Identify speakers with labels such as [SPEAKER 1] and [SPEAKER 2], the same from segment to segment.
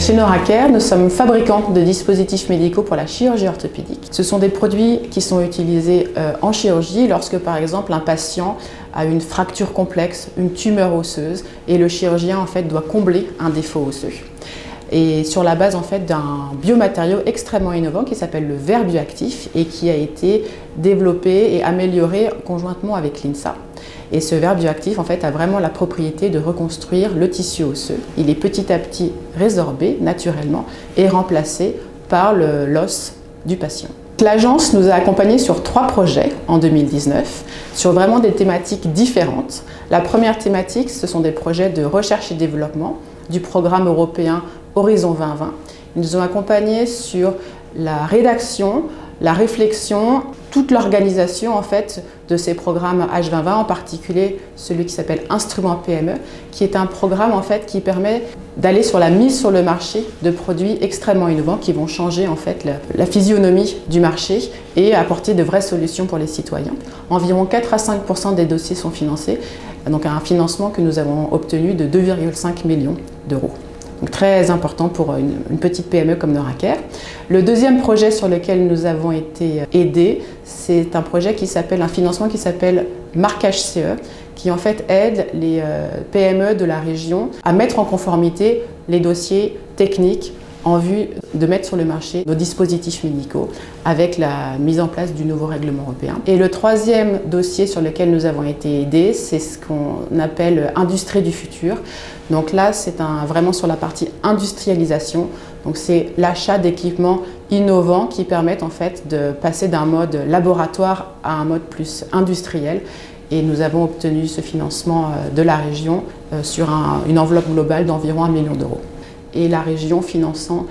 [SPEAKER 1] Chez Neuracare, nous sommes fabricants de dispositifs médicaux pour la chirurgie orthopédique. Ce sont des produits qui sont utilisés en chirurgie lorsque, par exemple, un patient a une fracture complexe, une tumeur osseuse, et le chirurgien en fait, doit combler un défaut osseux. Et sur la base en fait, d'un biomatériau extrêmement innovant qui s'appelle le verre bioactif et qui a été développé et amélioré conjointement avec l'INSA. Et ce verre bioactif en fait, a vraiment la propriété de reconstruire le tissu osseux. Il est petit à petit résorbé naturellement et remplacé par l'os du patient. L'agence nous a accompagnés sur 3 projets en 2019, sur vraiment des thématiques différentes. La première thématique, ce sont des projets de recherche et développement du programme européen Horizon 2020. Ils nous ont accompagnés sur la rédaction, la réflexion, toute l'organisation en fait, de ces programmes H2020, en particulier celui qui s'appelle Instrument PME, qui est un programme en fait, qui permet d'aller sur la mise sur le marché de produits extrêmement innovants qui vont changer en fait, la physionomie du marché et apporter de vraies solutions pour les citoyens. Environ 4 à 5% des dossiers sont financés, donc un financement que nous avons obtenu de 2,5 millions d'euros. Donc très important pour une petite PME comme Neuracare. Le deuxième projet sur lequel nous avons été aidés, c'est un projet un financement qui s'appelle Marquage CE, qui en fait aide les PME de la région à mettre en conformité les dossiers techniques en vue de mettre sur le marché nos dispositifs médicaux avec la mise en place du nouveau règlement européen. Et le troisième dossier sur lequel nous avons été aidés, c'est ce qu'on appelle Industrie du futur. Donc là, c'est vraiment sur la partie industrialisation. Donc c'est l'achat d'équipements innovants qui permettent en fait de passer d'un mode laboratoire à un mode plus industriel. Et nous avons obtenu ce financement de la région sur une enveloppe globale d'environ 1 million d'euros. Et la région finançant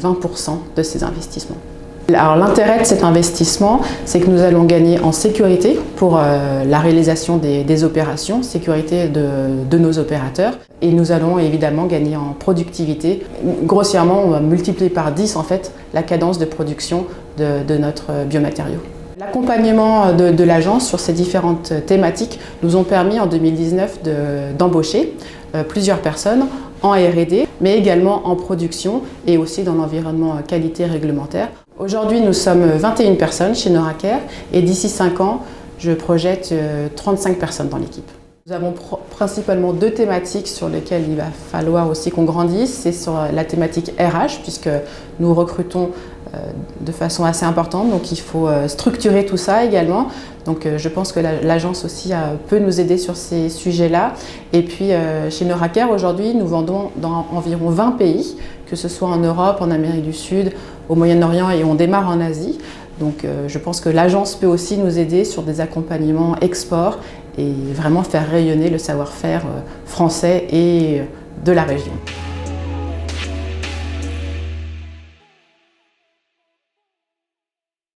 [SPEAKER 1] 20% de ces investissements. Alors l'intérêt de cet investissement, c'est que nous allons gagner en sécurité pour la réalisation des opérations, sécurité de nos opérateurs, et nous allons évidemment gagner en productivité. Grossièrement, on va multiplier par 10 en fait la cadence de production de notre biomatériau. L'accompagnement de l'agence sur ces différentes thématiques nous ont permis en 2019 d'embaucher plusieurs personnes en R&D, mais également en production et aussi dans l'environnement qualité réglementaire. Aujourd'hui, nous sommes 21 personnes chez Neuracare et d'ici 5 ans, je projette 35 personnes dans l'équipe. Nous avons principalement 2 thématiques sur lesquelles il va falloir aussi qu'on grandisse. C'est sur la thématique RH, puisque nous recrutons de façon assez importante, donc il faut structurer tout ça également. Donc je pense que l'agence aussi peut nous aider sur ces sujets-là. Et puis chez Neuracare, aujourd'hui, nous vendons dans environ 20 pays, que ce soit en Europe, en Amérique du Sud, au Moyen-Orient et on démarre en Asie. Donc je pense que l'agence peut aussi nous aider sur des accompagnements export et vraiment faire rayonner le savoir-faire français et de la région.